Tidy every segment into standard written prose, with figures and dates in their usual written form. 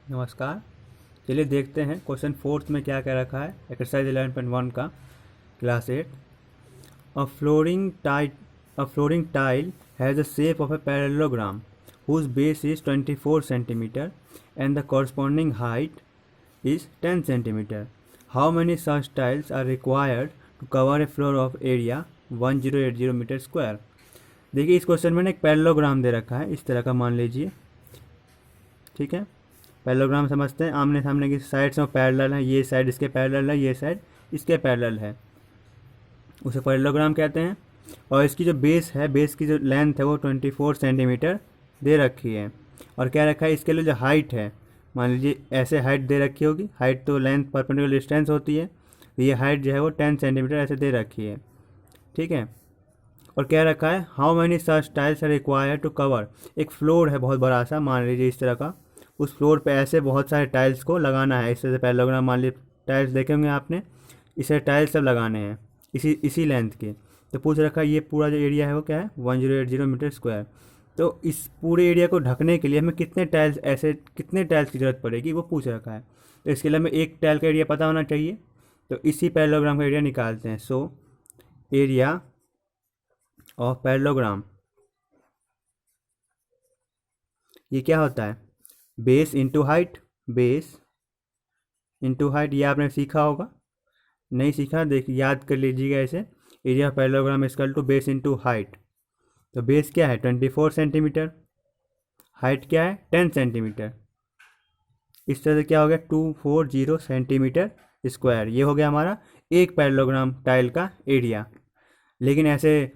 नमस्कार। चलिए देखते हैं क्वेश्चन फोर्थ में क्या क्या रखा है एक्सरसाइज 11.1 का class 8। A flooring tile has the shape of a parallelogram whose base is 24 centimeter and the corresponding height is 10 centimeter. How many such tiles are required to cover a floor of area 1080 metre square. देखिए इस question में ना एक parallelogram दे रखा है, इस तरह का मान लीजिए। ठीक है, पैरेललोग्राम समझते हैं, आमने सामने की साइड से पैरेलल है, ये साइड इसके पैरेलल है, ये साइड इसके पैरेलल है, उसे पैरेललोग्राम कहते हैं। और इसकी जो बेस है, बेस की जो लेंथ है वो 24 सेंटीमीटर दे रखी है। और क्या रखा है, इसके लिए जो हाइट है, मान लीजिए ऐसे हाइट दे रखी होगी, हाइट तो लेंथ परपेंडिकुलर डिस्टेंस होती है, तो ये हाइट जो है वो 10 सेंटीमीटर ऐसे दे रखी है। ठीक है, और क्या रखा है, how many such tiles are required to cover. एक फ्लोर है बहुत बड़ा सा, मान लीजिए इस तरह का, उस फ्लोर पे ऐसे बहुत सारे टाइल्स को लगाना है। इससे पैरेललोग्राम मान लीजिए टाइल्स देखे होंगे आपने, इसे टाइल्स सब लगाने हैं इसी लेंथ के। तो पूछ रखा है ये पूरा जो एरिया है वो क्या है, 1080 मीटर स्क्वायर। तो इस पूरे एरिया को ढकने के लिए हमें कितने टाइल्स की ज़रूरत पड़ेगी वो पूछ रखा है। तो इसके लिए हमें एक टाइल का एरिया पता होना चाहिए, तो इसी पैरेललोग्राम का एरिया निकालते हैं। सो एरिया ऑफ पैरेललोग्राम, ये क्या होता है, base into height, base into height. ये आपने सीखा होगा, नहीं सीखा देखिए याद कर लीजिएगा ऐसे। Area of parallelogram equal to base into height. तो बेस क्या है 24 सेंटीमीटर, हाइट क्या है 10 सेंटीमीटर। इस तरह से क्या हो गया 240 सेंटीमीटर स्क्वायर। ये हो गया हमारा एक पैरेललोग्राम टाइल का एरिया। लेकिन ऐसे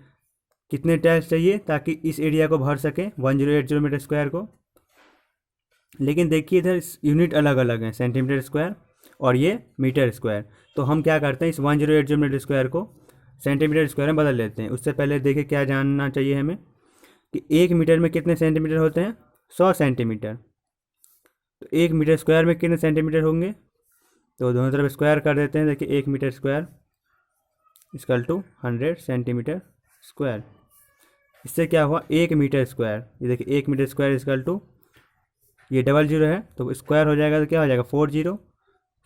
कितने टाइल्स चाहिए ताकि इस एरिया को भर सके 1080 मीटर स्क्वायर को। लेकिन देखिए इधर यूनिट अलग अलग हैं, सेंटीमीटर स्क्वायर और ये मीटर स्क्वायर। तो हम क्या करते हैं, इस 1080 मीटर स्क्वायर को सेंटीमीटर स्क्वायर में बदल लेते हैं। उससे पहले देखिए क्या जानना चाहिए हमें कि एक मीटर में कितने सेंटीमीटर होते हैं, 100 सेंटीमीटर। तो एक मीटर स्क्वायर में कितने सेंटीमीटर होंगे, तो दोनों तरफ स्क्वायर कर देते हैं। देखिए 1 metre square equal to 100 centimetre square. इससे क्या हुआ, 1 मीटर स्क्वायर, ये देखिए 1 मीटर स्क्वायर इक्वल टू, ये डबल जीरो है तो स्क्वायर हो जाएगा, तो क्या हो जाएगा 40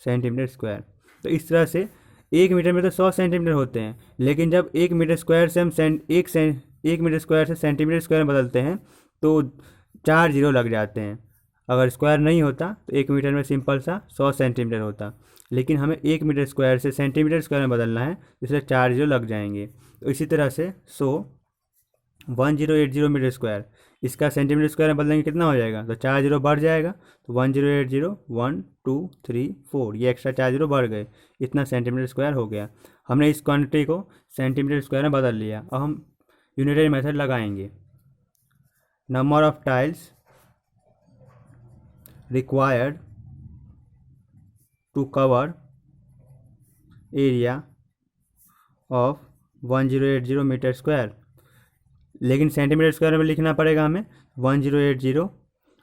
सेंटीमीटर स्क्वायर। तो इस तरह से एक मीटर में तो 100 सेंटीमीटर होते हैं, लेकिन जब एक मीटर स्क्वायर से हम एक मीटर स्क्वायर से सेंटीमीटर स्क्वायर में बदलते हैं तो 4 जीरो लग जाते हैं। अगर स्क्वायर नहीं होता तो एक मीटर में सिंपल सा 100 सेंटीमीटर होता, लेकिन हमें एक मीटर स्क्वायर से सेंटीमीटर स्क्वायर में बदलना है, इसलिए 4 जीरो लग जाएंगे। तो इसी तरह से 1080 मीटर स्क्वायर, इसका सेंटीमीटर स्क्वायर में बदलेंगे कितना हो जाएगा, तो 4 जीरो बढ़ जाएगा, तो 1080 1 2 3 4, ये एक्स्ट्रा 4 जीरो बढ़ गए, इतना सेंटीमीटर स्क्वायर हो गया। हमने इस क्वांटिटी को सेंटीमीटर स्क्वायर में बदल लिया। अब हम यूनिटरी मेथड लगाएंगे। Number of tiles required to cover area of 1080 metre square, लेकिन सेंटीमीटर स्क्वायर में लिखना पड़ेगा हमें 1080,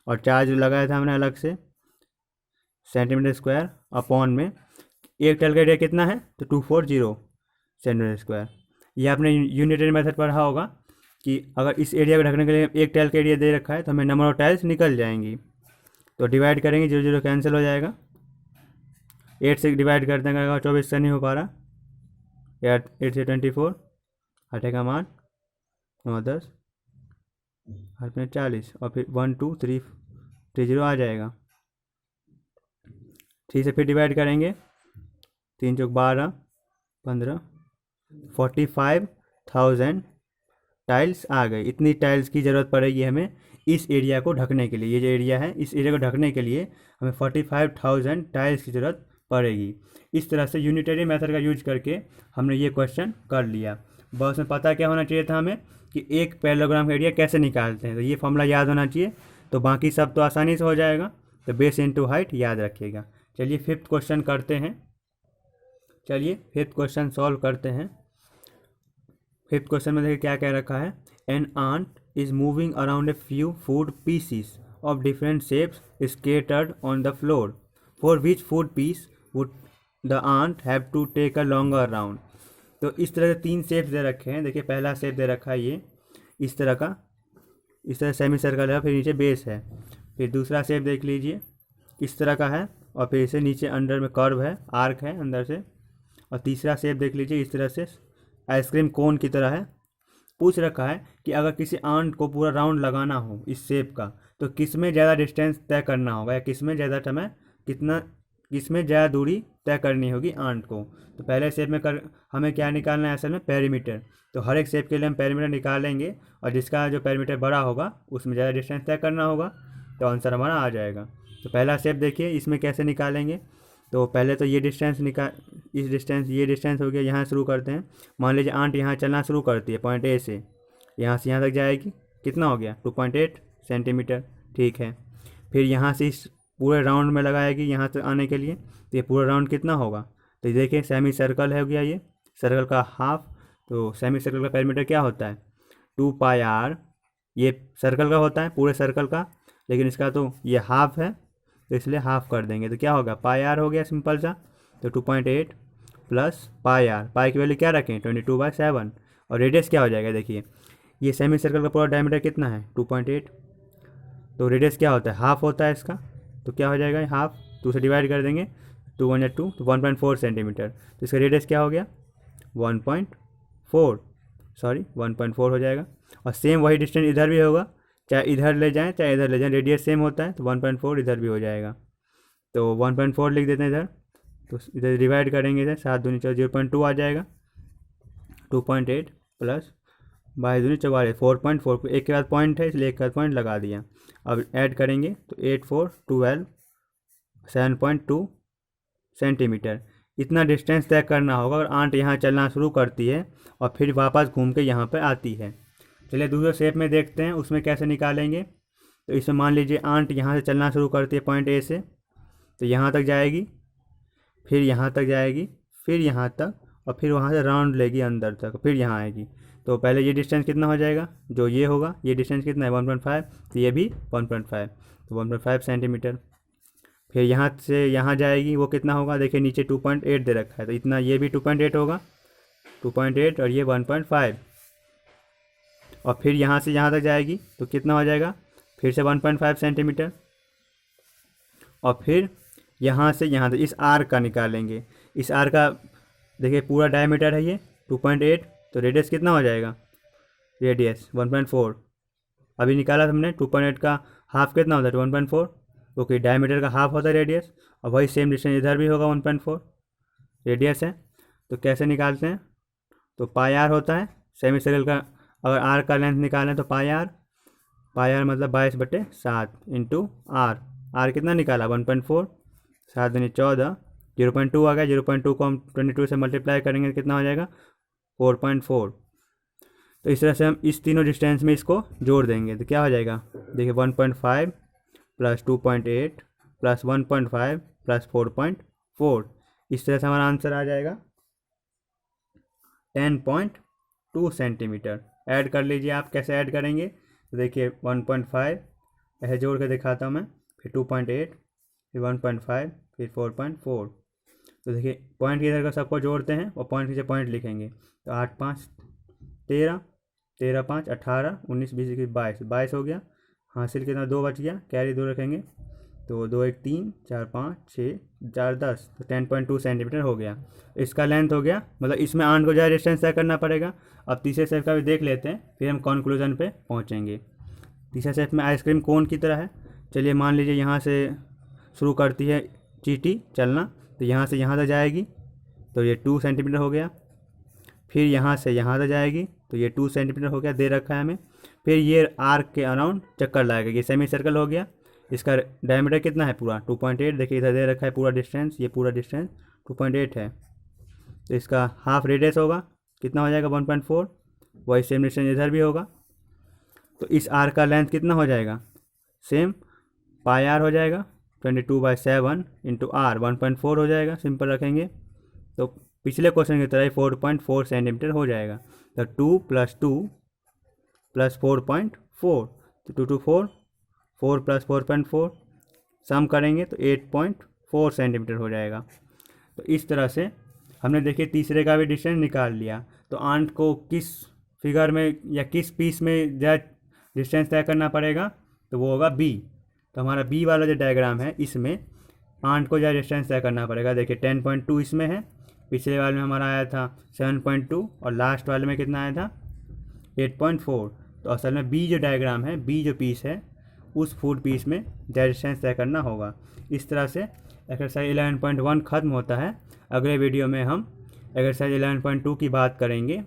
और 4 जो लगाया था हमने अलग से, सेंटीमीटर स्क्वायर अपॉन में एक टाइल का एरिया कितना है, तो 240 सेंटीमीटर स्क्वायर। ये आपने यूनिटरी मेथड पढ़ा होगा कि अगर इस एरिया को ढकने के लिए एक टाइल का एरिया दे रखा है तो हमें नंबर ऑफ टाइल्स निकल जाएंगी। तो डिवाइड करेंगे, 0 0 कैंसिल हो जाएगा, 8 से डिवाइड कर देंगे, 24 से नहीं हो पा रहा, 8 से 24 हटेगा मान 9 10 अपने 40, और फिर 1 2 3 0 आ जाएगा। 3 से फिर डिवाइड करेंगे, 3 चौक 12 15, 45,000 टाइल्स आ गए। इतनी टाइल्स की ज़रूरत पड़ेगी हमें इस एरिया को ढकने के लिए। ये जो एरिया है, इस एरिया को ढकने के लिए हमें 45,000 टाइल्स की ज़रूरत पड़ेगी। इस तरह से यूनिटरी मेथड का यूज करके हमने ये क्वेश्चन कर लिया। बस में पता क्या होना चाहिए था हमें कि एक पैरेललोग्राम का एरिया कैसे निकालते हैं, तो ये फॉर्मूला याद होना चाहिए, तो बाकी सब तो आसानी से हो जाएगा। तो बेस इंटू हाइट याद रखिएगा। चलिए फिफ्थ क्वेश्चन करते हैं। चलिए फिफ्थ क्वेश्चन सॉल्व करते हैं। फिफ्थ क्वेश्चन में देखिए क्या कह रखा है, an ant is moving around a few food pieces of different shapes scattered on the floor, for which food piece would the ant have to take a longer round. तो इस तरह से 3 शेप्स दे रखे हैं। देखिए पहला शेप दे रखा है ये इस तरह का, इस तरह सेमी सर्कल है, फिर नीचे बेस है। फिर दूसरा शेप देख लीजिए इस तरह का है, और फिर इसे नीचे अंडर में कर्व है, आर्क है अंदर से। और तीसरा शेप देख लीजिए, इस तरह से आइसक्रीम कोन की तरह है। पूछ रखा है कि अगर किसी आंट को पूरा राउंड लगाना हो इस शेप का, तो किस में ज़्यादा डिस्टेंस तय करना होगा, या किस में ज़्यादा समय किस में ज़्यादा दूरी तय करनी होगी आंट को। तो पहले शेप में हमें क्या निकालना है, असल में पेरीमीटर। तो हर एक शेप के लिए हम पेरीमीटर निकालेंगे, और जिसका जो पेरीमीटर बड़ा होगा उसमें ज़्यादा डिस्टेंस तय करना होगा, तो आंसर हमारा आ जाएगा। तो पहला शेप देखिए, इसमें कैसे निकालेंगे। तो पहले तो ये डिस्टेंस ये डिस्टेंस हो गया, यहाँ शुरू करते हैं। मान लीजिए आंट यहाँ चलना शुरू करती है पॉइंट ए से यहाँ तक जाएगी, कितना हो गया 2.8 सेंटीमीटर, ठीक है। फिर यहाँ से इस पूरे राउंड में लगाएगी यहाँ तक आने के लिए, तो ये पूरा राउंड कितना होगा, तो ये देखिए सेमी सर्कल है, हो गया ये सर्कल का हाफ। तो सेमी सर्कल का पेरीमीटर क्या होता है 2πr, ये सर्कल का होता है पूरे सर्कल का, लेकिन इसका तो ये हाफ है, तो इसलिए हाफ कर देंगे, तो क्या होगा πr हो गया सिंपल सा। तो 2.8 प्लस πr, पाई की वैल्यू क्या रखें 22/7, और रेडियस क्या हो जाएगा, देखिए ये सेमी सर्कल का पूरा डायमीटर कितना है 2.8, तो रेडियस क्या होता है हाफ होता है इसका, तो क्या हो जाएगा हाफ, 2 से डिवाइड कर देंगे, 2 × 2 तो 1.4 सेंटीमीटर। तो इसका रेडियस क्या हो गया 1.4 हो जाएगा। और सेम वही डिस्टेंस इधर भी होगा, चाहे इधर ले जाएं चाहे इधर ले जाएं, रेडियस सेम होता है, तो 1.4 इधर भी हो जाएगा। तो 1.4 लिख देते हैं इधर, तो इधर डिवाइड करेंगे इधर, 7 दूनी 0.2 आ जाएगा। 2.8 प्लस 22 दूनी 44, 4.4, एक के बाद पॉइंट है इसलिए एक के बाद पॉइंट लगा दिया। अब ऐड करेंगे तो 8 4 12 7.2 सेंटीमीटर, इतना डिस्टेंस तय करना होगा अगर आंट यहाँ चलना शुरू करती है और फिर वापस घूम के यहाँ पर आती है। चलिए दूसरे शेप में देखते हैं उसमें कैसे निकालेंगे। तो इसमें मान लीजिए आंट यहाँ से चलना शुरू करती है पॉइंट ए से, तो यहाँ तक जाएगी, फिर यहाँ तक जाएगी, फिर यहाँ तक, और फिर वहाँ से राउंड लेगी अंदर तक, फिर यहाँ आएगी। तो पहले ये डिस्टेंस कितना हो जाएगा, जो ये होगा ये डिस्टेंस कितना है 1.5, तो ये भी 1.5, तो 1.5 सेंटीमीटर। फिर यहाँ से यहाँ जाएगी, वो कितना होगा, देखिए नीचे 2.8 दे रखा है, तो इतना ये भी 2.8 होगा, 2.8 और ये 1.5। और फिर यहाँ से यहाँ तक जाएगी तो कितना हो जाएगा, फिर से 1.5 सेंटीमीटर। और फिर यहाँ से यहाँ तक इस आर्क का निकालेंगे, इस आर्क का देखिए पूरा डायमीटर है ये 2.8, तो रेडियस कितना हो जाएगा, रेडियस 1.4। अभी निकाला हमने 2.8 का हाफ कितना होता है 1.4, क्योंकि डायमीटर का हाफ होता है रेडियस, और वही सेम डिस्टेंस इधर भी होगा 1.4 रेडियस है। तो कैसे निकालते हैं, तो πr होता है सेमी सर्कल का, अगर आर का लेंथ निकालें तो πr मतलब 22/7 इंटू आर कितना निकाला 1.4, 7 दूनी 14, 0.2 आ गया, 0.2 को हम 22 से मल्टीप्लाई करेंगे तो कितना हो जाएगा 4.4। तो इस तरह से हम इस तीनों डिस्टेंस में इसको जोड़ देंगे तो क्या हो जाएगा, देखिए 1.5 प्लस 2.8 प्लस 1.5 प्लस 4.4, इस तरह से हमारा आंसर आ जाएगा 10.2 सेंटीमीटर। ऐड कर लीजिए आप, कैसे ऐड करेंगे, तो देखिए 1.5 ऐसे जोड़ के दिखाता हूँ मैं, फिर 2.8 फिर 1.5 फिर 4.4। तो देखिए पॉइंट की इधर का सबको जोड़ते हैं और पॉइंट नीचे पॉइंट लिखेंगे, तो 8 5 13, 13 5 18, 19 20 21 22, 22 हो गया, हासिल कितना 2 बच गया, कैरी 2 रखेंगे, तो 2 1 3 4 5 6 4 10, तो 10.2 सेंटीमीटर हो गया। इसका लेंथ हो गया, मतलब इसमें आंट को ज़्यादा डिस्टेंस तय करना पड़ेगा। अब तीसरे शेप का भी देख लेते हैं, फिर हम कंक्लूजन पे पहुंचेंगे। तीसरे शेप में आइसक्रीम कोन की तरह है। चलिए मान लीजिए यहाँ से शुरू करती है चींटी चलना, तो यहाँ से यहाँ तक जाएगी, तो ये 2 सेंटीमीटर हो गया। फिर यहाँ से यहाँ तक जाएगी, तो ये 2 सेंटीमीटर हो गया, दे रखा है हमें। फिर ये आर्क के अराउंड चक्कर लगाएगा, ये सेमी सर्कल हो गया। इसका डायमीटर कितना है पूरा 2.8, देखिए इधर दे रखा है पूरा डिस्टेंस, ये पूरा डिस्टेंस 2.8 है। तो इसका हाफ रेडियस होगा, कितना हो जाएगा 1.4, वही सेम डिस्टेंस इधर भी होगा। तो इस आर्क का लेंथ कितना हो जाएगा, सेम πr हो जाएगा 22/7 इंटू आर 1.4 हो जाएगा, सिंपल रखेंगे। तो पिछले क्वेश्चन की तरह 4.4 सेंटीमीटर हो जाएगा। तो 2 + 2 + 4.4, तो 2 2 4, 4 + 4.4 सम करेंगे तो 8.4 सेंटीमीटर हो जाएगा। तो इस तरह से हमने देखिए तीसरे का भी डिस्टेंस निकाल लिया। तो आंट को किस फिगर में या किस पीस में ज़्यादा डिस्टेंस तय करना पड़ेगा, तो वो होगा बी, तो हमारा बी वाला जो डायग्राम है इसमें 8 को जो डिस्टेंस तय करना पड़ेगा। देखिए 10.2 इसमें है, पिछले वाले में हमारा आया था 7.2 और लास्ट वाले में कितना आया था 8.4। तो असल में बी जो डायग्राम है, बी जो पीस है, उस फूड पीस में डिस्टेंस तय करना होगा। इस तरह से एक्सरसाइज 11.1 ख़त्म होता है। अगले वीडियो में हम एक्सरसाइज 11.2 की बात करेंगे।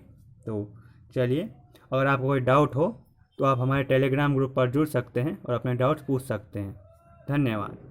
तो चलिए, अगर आपको कोई डाउट हो तो आप हमारे टेलीग्राम ग्रुप पर जुड़ सकते हैं और अपने डाउट्स पूछ सकते हैं। धन्यवाद।